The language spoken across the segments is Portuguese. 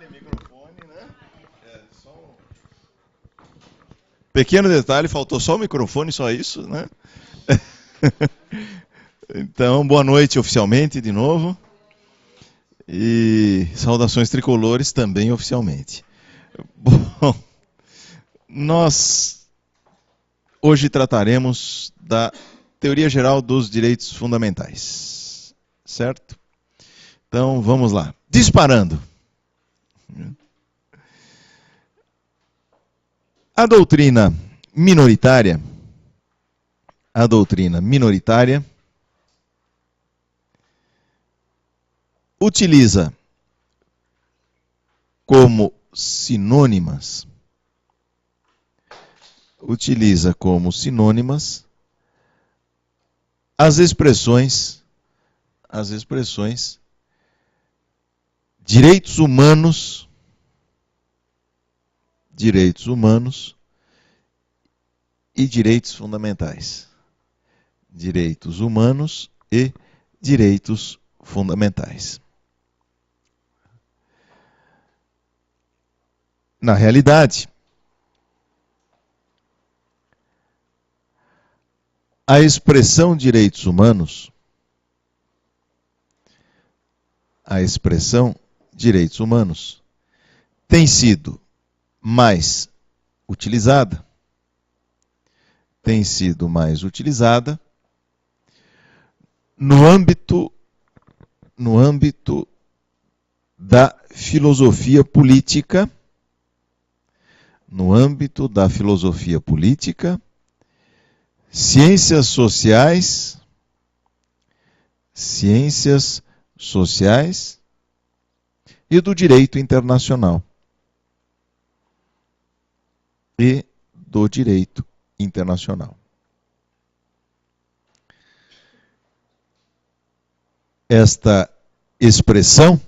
microfone, né? Pequeno detalhe, faltou só o microfone, só isso, né? Então, boa noite oficialmente de novo. E saudações tricolores também oficialmente. Bom, nós hoje trataremos da teoria geral dos direitos fundamentais, certo? Então, vamos lá. Disparando. A doutrina minoritária utiliza como sinônimas as expressões direitos humanos e direitos fundamentais. Direitos humanos e direitos fundamentais. Na realidade, a expressão direitos humanos tem sido mais utilizada no âmbito da filosofia política, ciências sociais e do direito internacional. Esta expressão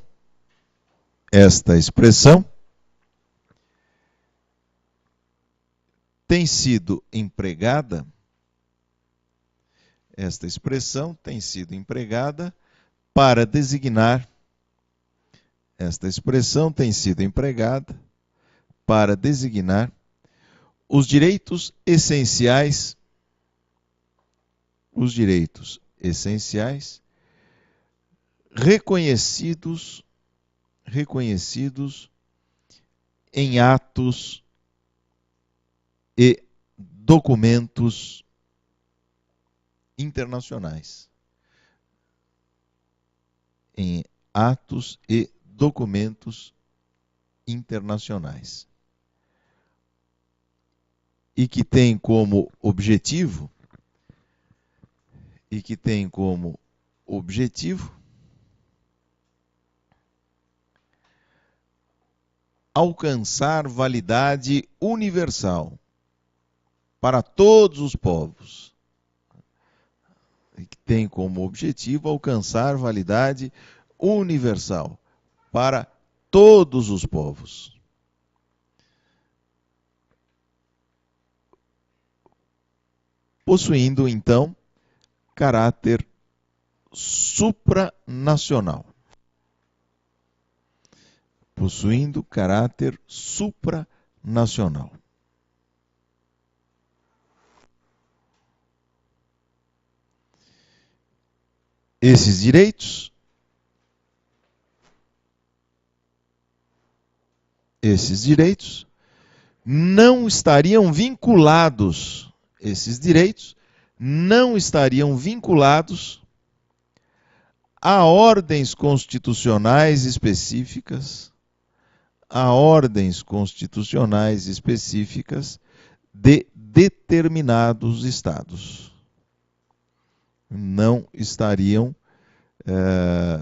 tem sido empregada para designar os direitos essenciais reconhecidos em atos e documentos internacionais. E que tem como objetivo alcançar validade universal para todos os povos. Possuindo, então, caráter supranacional. Esses direitos não estariam vinculados a ordens constitucionais específicas de determinados estados. Não estariam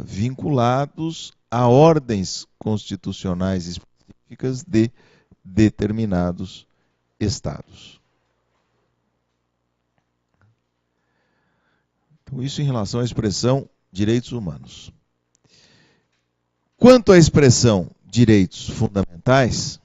vinculados a ordens constitucionais específicas de determinados estados. Então, isso em relação à expressão direitos humanos. Quanto à expressão direitos fundamentais,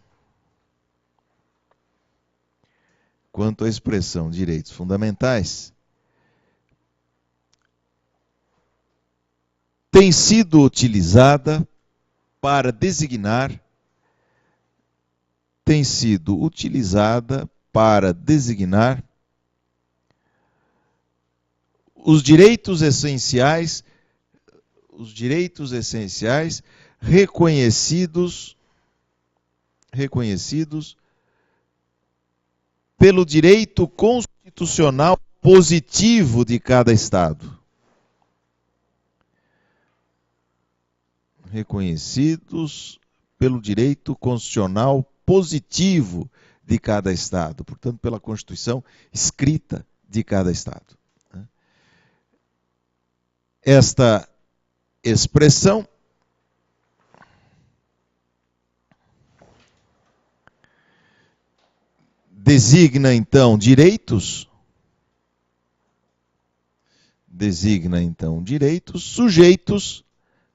tem sido utilizada para designar tem sido utilizada para designar os direitos essenciais reconhecidos pelo direito constitucional positivo de cada Estado. Reconhecidos pelo direito constitucional positivo de cada Estado, portanto, pela Constituição escrita de cada Estado. Esta expressão designa então direitos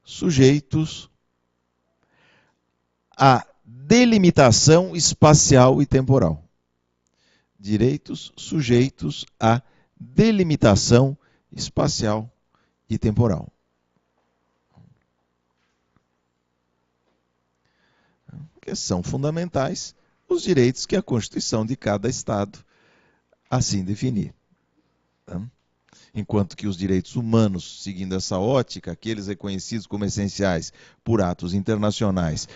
sujeitos à delimitação espacial e temporal. Direitos sujeitos à delimitação espacial e temporal. Que são fundamentais os direitos que a Constituição de cada Estado assim definir. Enquanto que os direitos humanos, seguindo essa ótica, aqueles reconhecidos como essenciais por atos internacionais,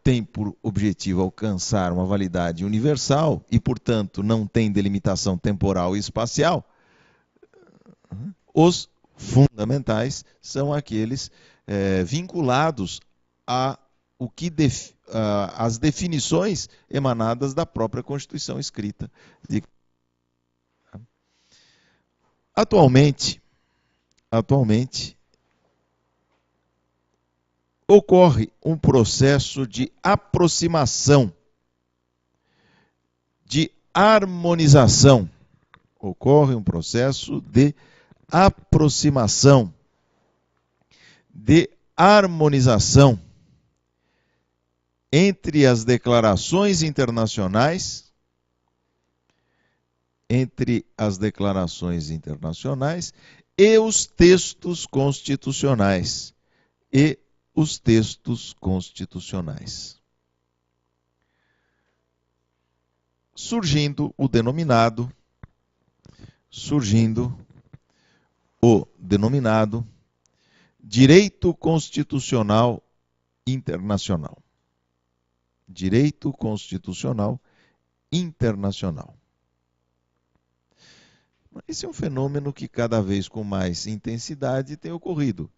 têm por objetivo alcançar uma validade universal e, portanto, não têm delimitação temporal e espacial, os fundamentais são aqueles vinculados às definições emanadas da própria Constituição escrita. Atualmente, ocorre um processo de aproximação, de harmonização. Ocorre um processo de aproximação, de harmonização entre as declarações internacionais, e os textos constitucionais. Surgindo o denominado direito constitucional internacional. Direito constitucional internacional. Esse é um fenômeno que cada vez com mais intensidade tem ocorrido.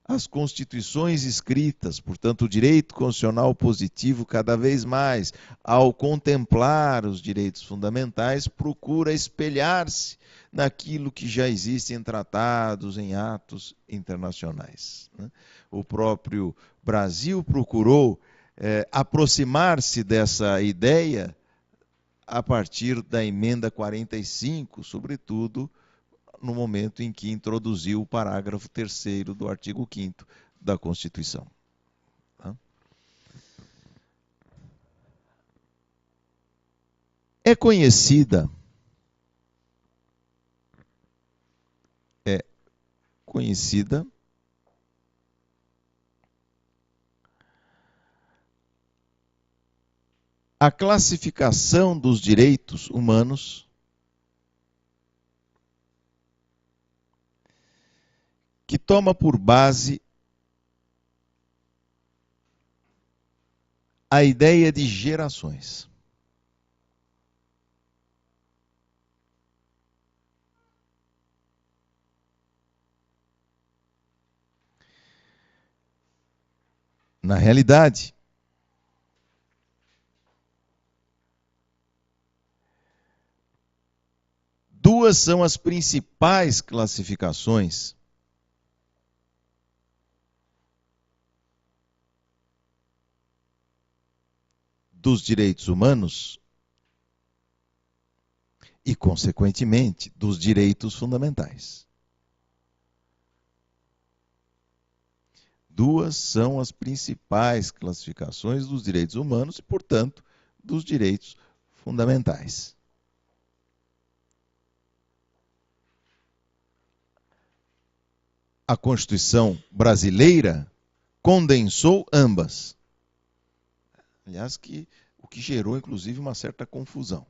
As constituições escritas, portanto, o direito constitucional positivo, cada vez mais, ao contemplar os direitos fundamentais, procura espelhar-se naquilo que já existe em tratados, em atos internacionais. O próprio Brasil procurou aproximar-se dessa ideia a partir da emenda 45, sobretudo no momento em que introduziu o parágrafo 3º do artigo 5º da Constituição. É conhecida a classificação dos direitos humanos que toma por base a ideia de gerações. Na realidade, duas são as principais classificações dos direitos humanos e, consequentemente, dos direitos fundamentais. Duas são as principais classificações dos direitos humanos e, portanto, dos direitos fundamentais. A Constituição brasileira condensou ambas. Aliás, que o que gerou, inclusive, uma certa confusão.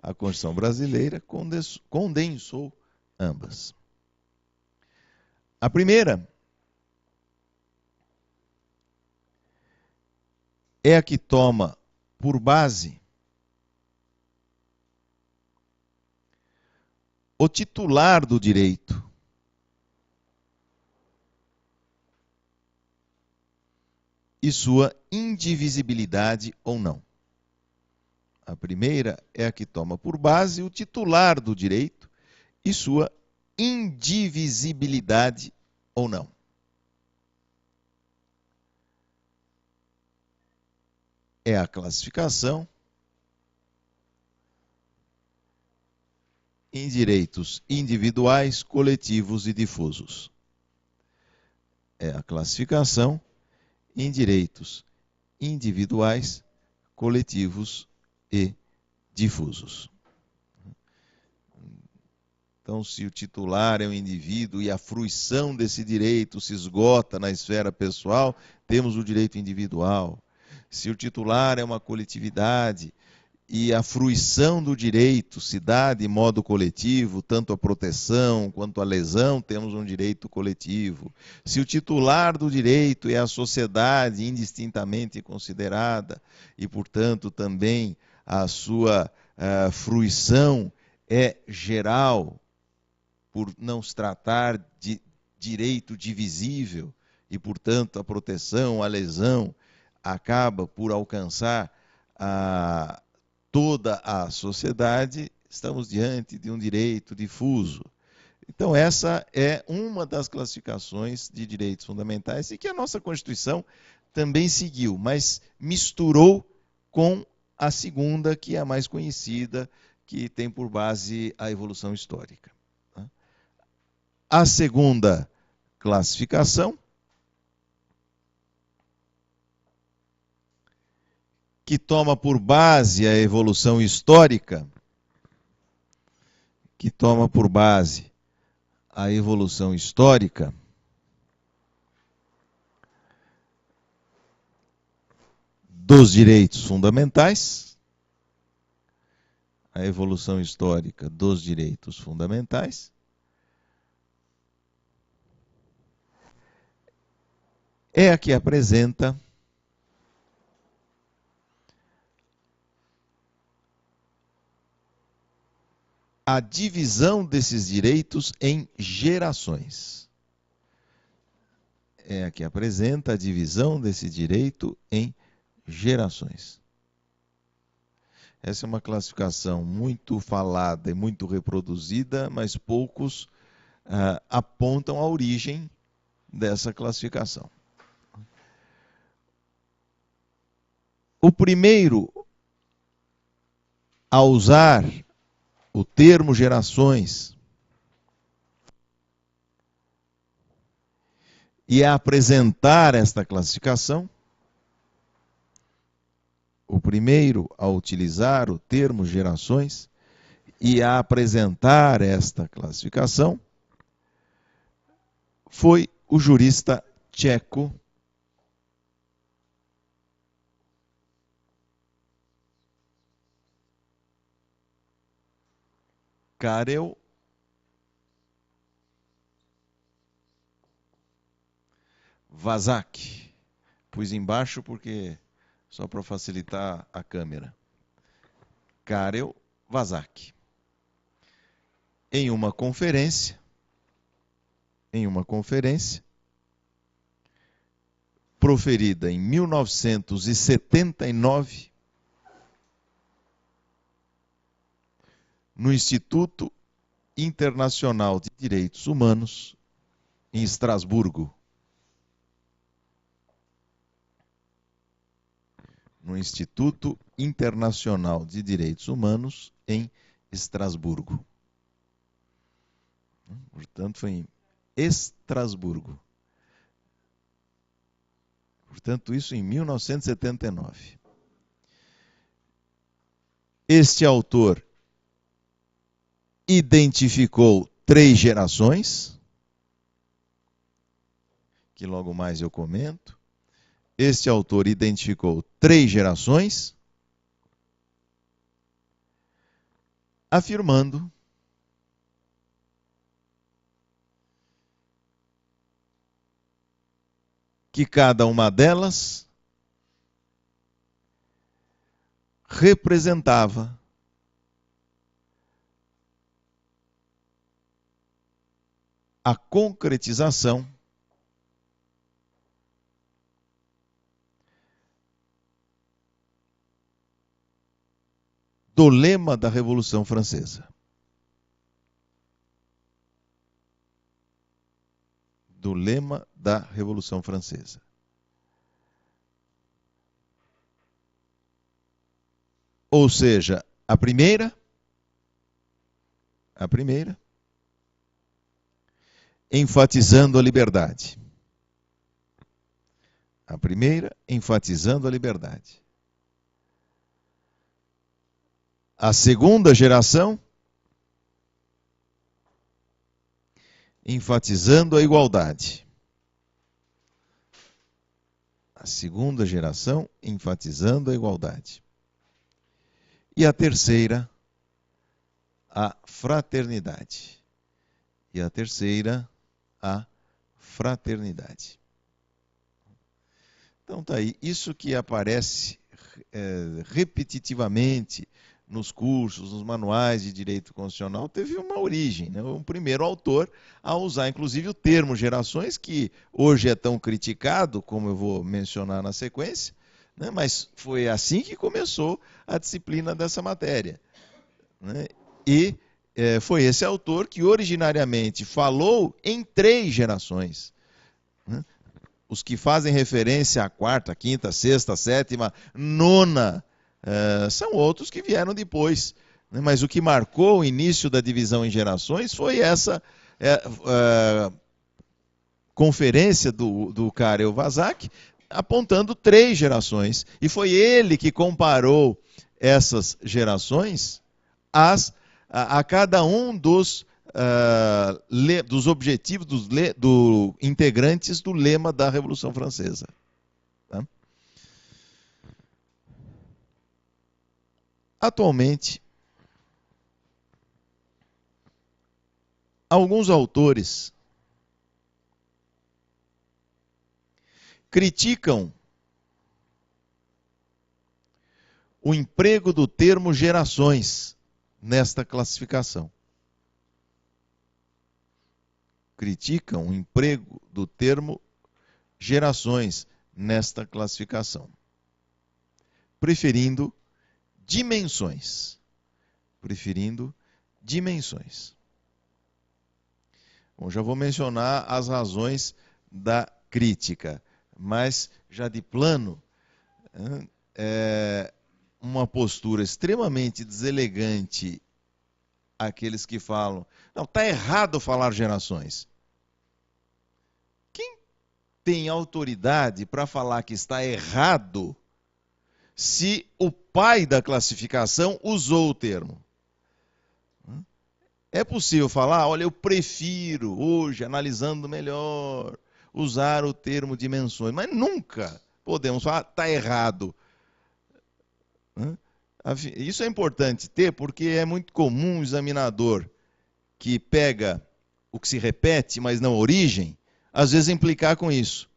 A Constituição brasileira condensou ambas. A primeira é a que toma por base o titular do direito e sua indivisibilidade ou não. A primeira é a que toma por base o titular do direito e sua indivisibilidade ou não. É a classificação em direitos individuais, coletivos e difusos. É a classificação em direitos individuais, coletivos e difusos. Então, se o titular é um indivíduo e a fruição desse direito se esgota na esfera pessoal, temos o direito individual. Se o titular é uma coletividade e a fruição do direito se dá de modo coletivo, tanto a proteção quanto a lesão, temos um direito coletivo. Se o titular do direito é a sociedade indistintamente considerada e, portanto, também a sua fruição é geral, por não se tratar de direito divisível e, portanto, a proteção, a lesão, acaba por alcançar toda a sociedade, estamos diante de um direito difuso. Então, essa é uma das classificações de direitos fundamentais e que a nossa Constituição também seguiu, mas misturou com a segunda, que é a mais conhecida, que tem por base a evolução histórica. A segunda classificação, que toma por base a evolução histórica, dos direitos fundamentais, a evolução histórica dos direitos fundamentais, é a que apresenta a divisão desses direitos em gerações. É a que apresenta a divisão desse direito em gerações. Essa é uma classificação muito falada e muito reproduzida, mas poucos apontam a origem dessa classificação. O primeiro a usar o termo gerações e a apresentar esta classificação, o primeiro a utilizar o termo gerações e a apresentar esta classificação foi o jurista tcheco Karel Vazák. Pus embaixo porque só para facilitar a câmera. Karel Vazák. Em uma conferência proferida em 1979 no Instituto Internacional de Direitos Humanos, em Estrasburgo. No Instituto Internacional de Direitos Humanos, em Estrasburgo. Portanto, foi em Estrasburgo. Portanto, isso em 1979. Este autor identificou 3 gerações, que logo mais eu comento. este autor identificou 3 gerações, afirmando que cada uma delas representava a concretização do lema da Revolução Francesa. Do lema da Revolução Francesa. Ou seja, a primeira, enfatizando a liberdade. A primeira, enfatizando a liberdade. A segunda geração, enfatizando a igualdade. A segunda geração, enfatizando a igualdade. E a terceira, a fraternidade. E a terceira, a fraternidade. Então tá aí, isso que aparece repetitivamente nos cursos, nos manuais de direito constitucional, teve uma origem, né? Um primeiro autor a usar, inclusive, o termo gerações, que hoje é tão criticado, como eu vou mencionar na sequência, né? Mas foi assim que começou a disciplina dessa matéria, né? E foi esse autor que originariamente falou em 3 gerações, né? Os que fazem referência à 4ª, 5ª, 6ª, 7ª, 9ª, são outros que vieram depois, né? Mas o que marcou o início da divisão em gerações foi essa conferência do Karel Vazak, apontando 3 gerações. E foi ele que comparou essas gerações a cada um dos objetivos dos integrantes do lema da Revolução Francesa. Tá? Atualmente, alguns autores criticam o emprego do termo gerações nesta classificação. Criticam o emprego do termo gerações nesta classificação, preferindo dimensões. Bom, já vou mencionar as razões da crítica, mas já de plano, uma postura extremamente deselegante àqueles que falam, não, está errado falar gerações. Quem tem autoridade para falar que está errado se o pai da classificação usou o termo? É possível falar, olha, eu prefiro hoje, analisando melhor, usar o termo dimensões, mas nunca podemos falar, está errado. Isso é importante ter, porque é muito comum o examinador que pega o que se repete, mas não a origem, às vezes implicar com isso.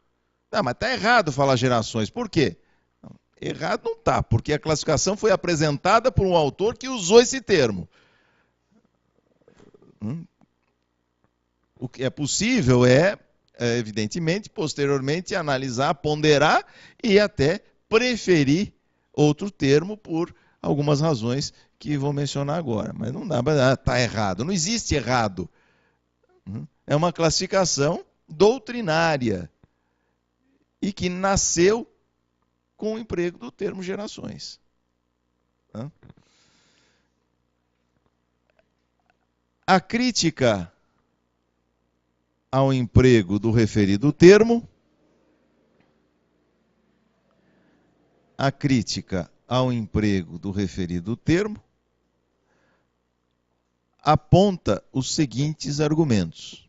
Não, mas está errado falar gerações. Por quê? Errado não está, porque a classificação foi apresentada por um autor que usou esse termo. O que é possível evidentemente, posteriormente, analisar, ponderar e até preferir outro termo por algumas razões que vou mencionar agora. Mas não dá para estar errado. Não existe errado. É uma classificação doutrinária e que nasceu com o emprego do termo gerações. A crítica ao emprego do referido termo, aponta os seguintes argumentos.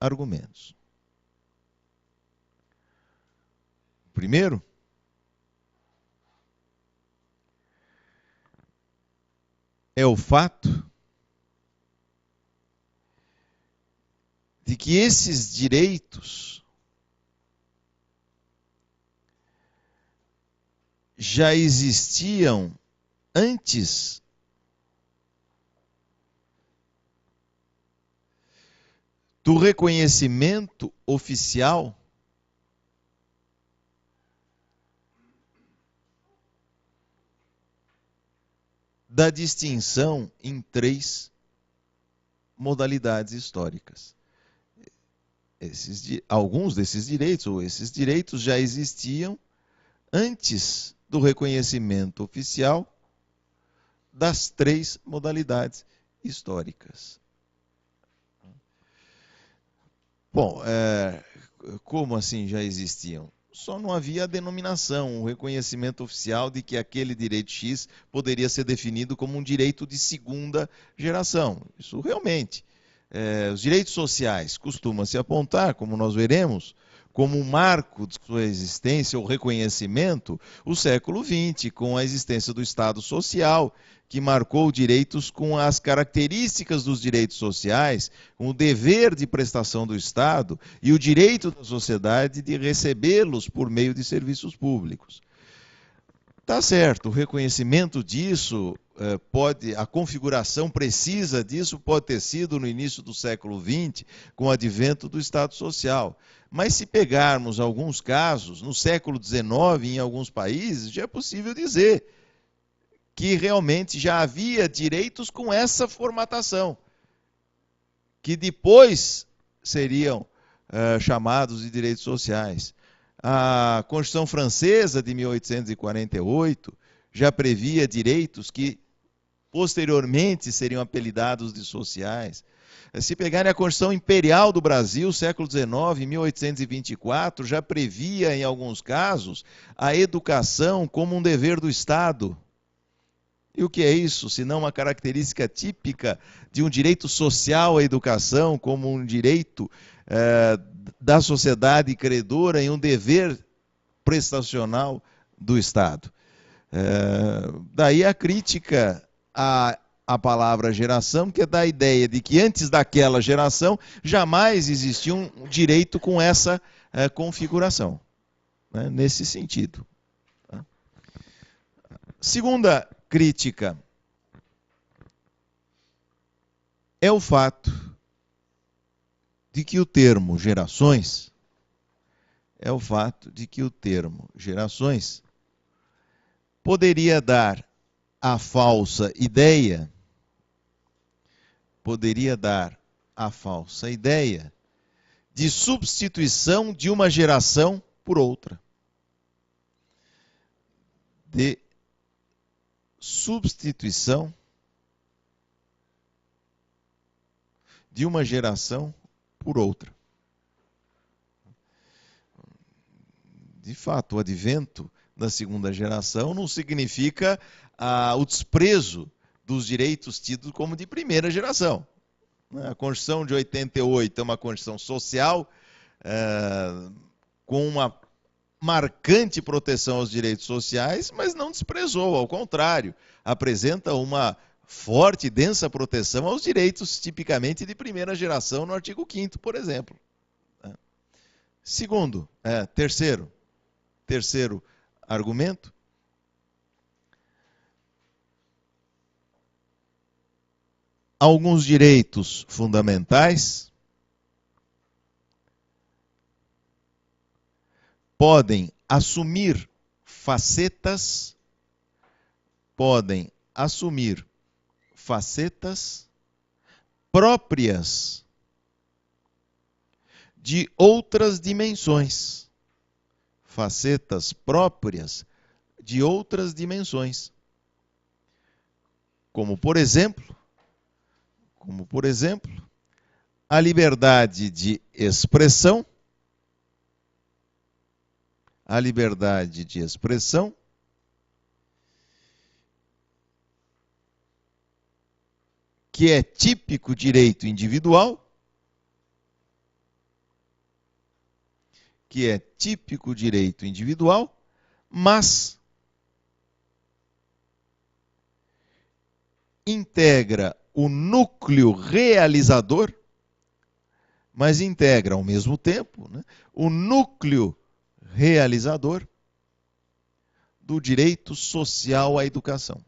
argumentos. Primeiro, é o fato de que esses direitos já existiam antes do reconhecimento oficial da distinção em 3 modalidades históricas. Alguns desses direitos, ou esses direitos, já existiam antes do reconhecimento oficial das 3 modalidades históricas. Bom, como assim já existiam? Só não havia a denominação, o reconhecimento oficial de que aquele direito X poderia ser definido como um direito de segunda geração. Isso realmente. Os direitos sociais costumam se apontar, como nós veremos, como um marco de sua existência ou reconhecimento, o século XX, com a existência do Estado Social, que marcou direitos com as características dos direitos sociais, com o dever de prestação do Estado e o direito da sociedade de recebê-los por meio de serviços públicos. Tá certo, o reconhecimento disso a configuração precisa disso pode ter sido no início do século XX, com o advento do Estado Social. Mas se pegarmos alguns casos, no século XIX, em alguns países, já é possível dizer que realmente já havia direitos com essa formatação, que depois seriam chamados de direitos sociais. A Constituição Francesa de 1848 já previa direitos que posteriormente seriam apelidados de sociais. Se pegarem a Constituição Imperial do Brasil, século XIX, em 1824, já previa, em alguns casos, a educação como um dever do Estado. E o que é isso, senão uma característica típica de um direito social à educação, como um direito da sociedade credora e um dever prestacional do Estado. Daí a crítica à palavra geração, que é da ideia de que antes daquela geração jamais existia um direito com essa configuração, né, nesse sentido. Segunda crítica é o fato de que o termo gerações poderia dar a falsa ideia de substituição de uma geração por outra. De substituição de uma geração por outra. De fato, o advento da segunda geração não significa o desprezo dos direitos tidos como de primeira geração. A Constituição de 88 é uma Constituição social, com uma marcante proteção aos direitos sociais, mas não desprezou, ao contrário, apresenta uma forte e densa proteção aos direitos tipicamente de primeira geração no artigo 5º, por exemplo. Terceiro argumento. Alguns direitos fundamentais podem assumir facetas próprias de outras dimensões. Facetas próprias de outras dimensões. Como, por exemplo, a liberdade de expressão, que é típico direito individual, que é típico direito individual, mas integra o núcleo realizador, mas integra ao mesmo tempo, né, o núcleo realizador do direito social à educação.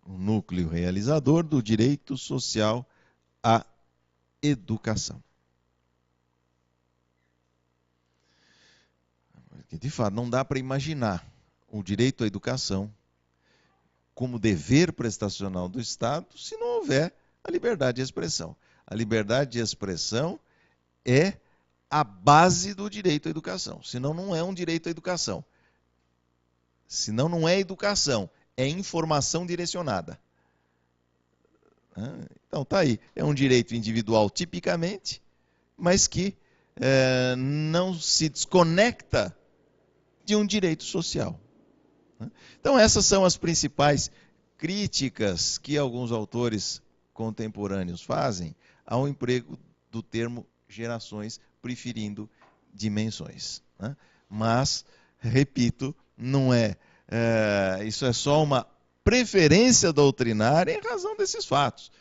O núcleo realizador do direito social à educação. De fato, não dá para imaginar o direito à educação como dever prestacional do Estado se não houver a liberdade de expressão. A liberdade de expressão é a base do direito à educação. Senão não é um direito à educação. Senão não é educação, é informação direcionada. Então tá aí, é um direito individual tipicamente, mas que não se desconecta de um direito social. Então essas são as principais críticas que alguns autores contemporâneos fazem ao emprego do termo gerações, preferindo dimensões. Mas, repito, não isso é só uma preferência doutrinária em razão desses fatos.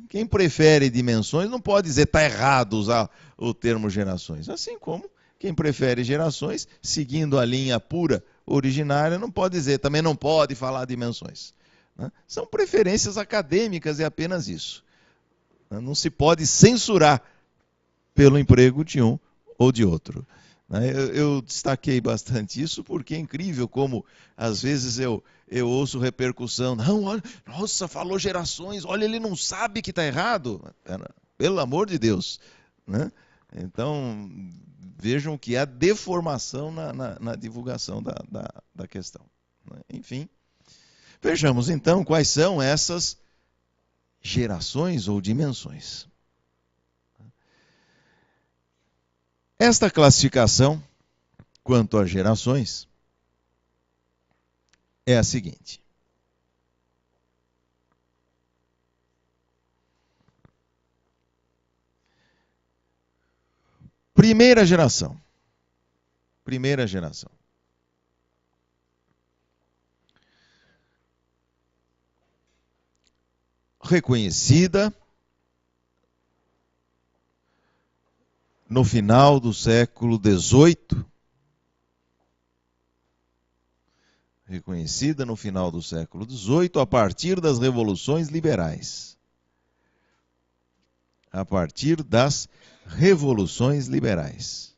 Quem prefere dimensões não pode dizer está errado usar o termo gerações. Assim como quem prefere gerações, seguindo a linha pura originária, não pode dizer, também não pode falar dimensões. São preferências acadêmicas, é apenas isso. Não se pode censurar pelo emprego de um ou de outro. Eu destaquei bastante isso porque é incrível como, às vezes, eu ouço repercussão. Não, olha, nossa, falou gerações, olha, ele não sabe que está errado. Pelo amor de Deus. Então, vejam que há deformação na divulgação da questão. Enfim, vejamos então quais são essas gerações ou dimensões. Esta classificação, quanto às gerações, é a seguinte. Primeira geração. Primeira geração. Reconhecida no final do século XVIII. Reconhecida no final do século XVIII, a partir das revoluções liberais. A partir das revoluções liberais.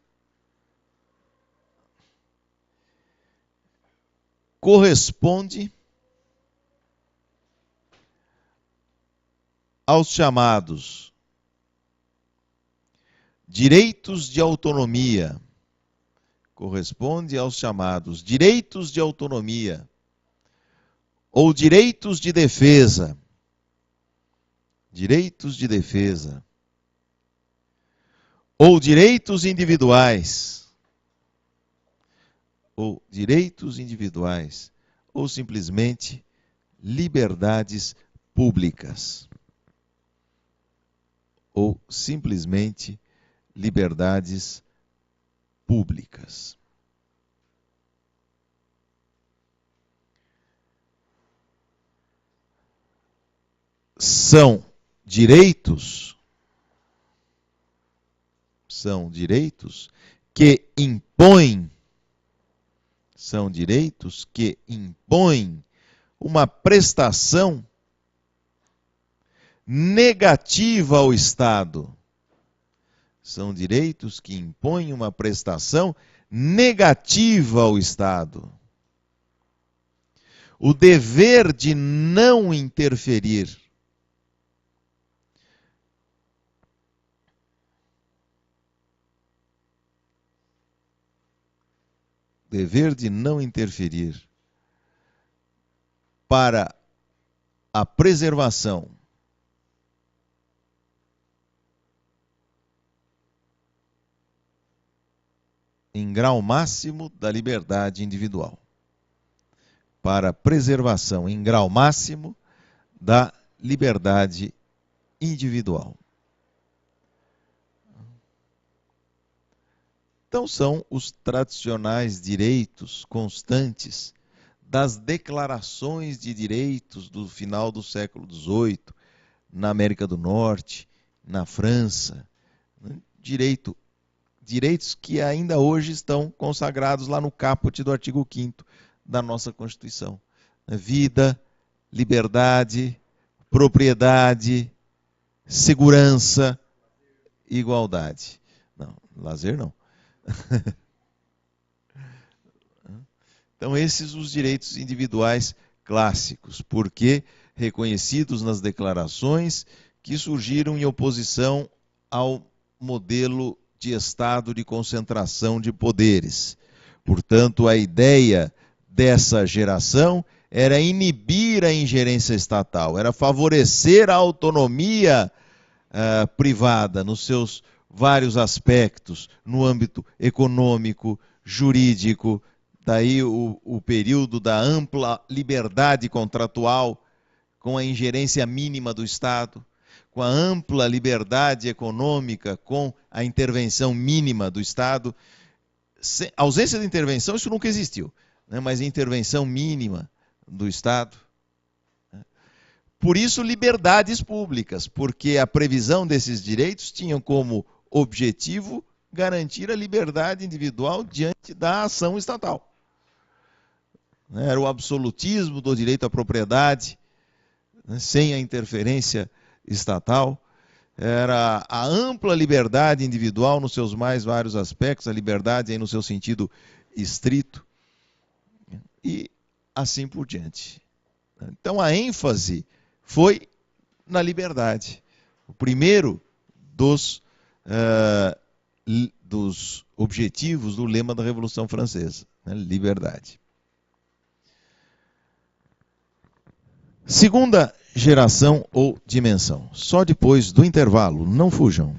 Corresponde aos chamados direitos de autonomia. Corresponde aos chamados direitos de autonomia ou direitos de defesa. Direitos de defesa. Ou direitos individuais. Ou direitos individuais. Ou simplesmente liberdades públicas. Ou simplesmente liberdades públicas. São direitos que impõem uma prestação negativa ao Estado. São direitos que impõem uma prestação negativa ao Estado. O dever de não interferir. Dever de não interferir para a preservação em grau máximo da liberdade individual. Para a preservação em grau máximo da liberdade individual. Então, são os tradicionais direitos constantes das declarações de direitos do final do século XVIII, na América do Norte, na França. Direitos que ainda hoje estão consagrados lá no caput do artigo 5º da nossa Constituição. Vida, liberdade, propriedade, segurança, igualdade. Não, lazer não. Então, esses os direitos individuais clássicos, porque reconhecidos nas declarações que surgiram em oposição ao modelo de Estado de concentração de poderes. Portanto, a ideia dessa geração era inibir a ingerência estatal, era favorecer a autonomia privada nos seus vários aspectos, no âmbito econômico, jurídico. Daí o período da ampla liberdade contratual, com a ingerência mínima do Estado, com a ampla liberdade econômica, com a intervenção mínima do Estado. A ausência de intervenção, isso nunca existiu, né? Mas a intervenção mínima do Estado. Por isso, liberdades públicas, porque a previsão desses direitos tinha como objetivo garantir a liberdade individual diante da ação estatal. Era o absolutismo do direito à propriedade, sem a interferência estatal. Era a ampla liberdade individual nos seus mais vários aspectos, a liberdade aí no seu sentido estrito, e assim por diante. Então a ênfase foi na liberdade. O primeiro dos objetivos do lema da Revolução Francesa, né? Liberdade. Segunda geração ou dimensão. Só depois do intervalo. Não fujam.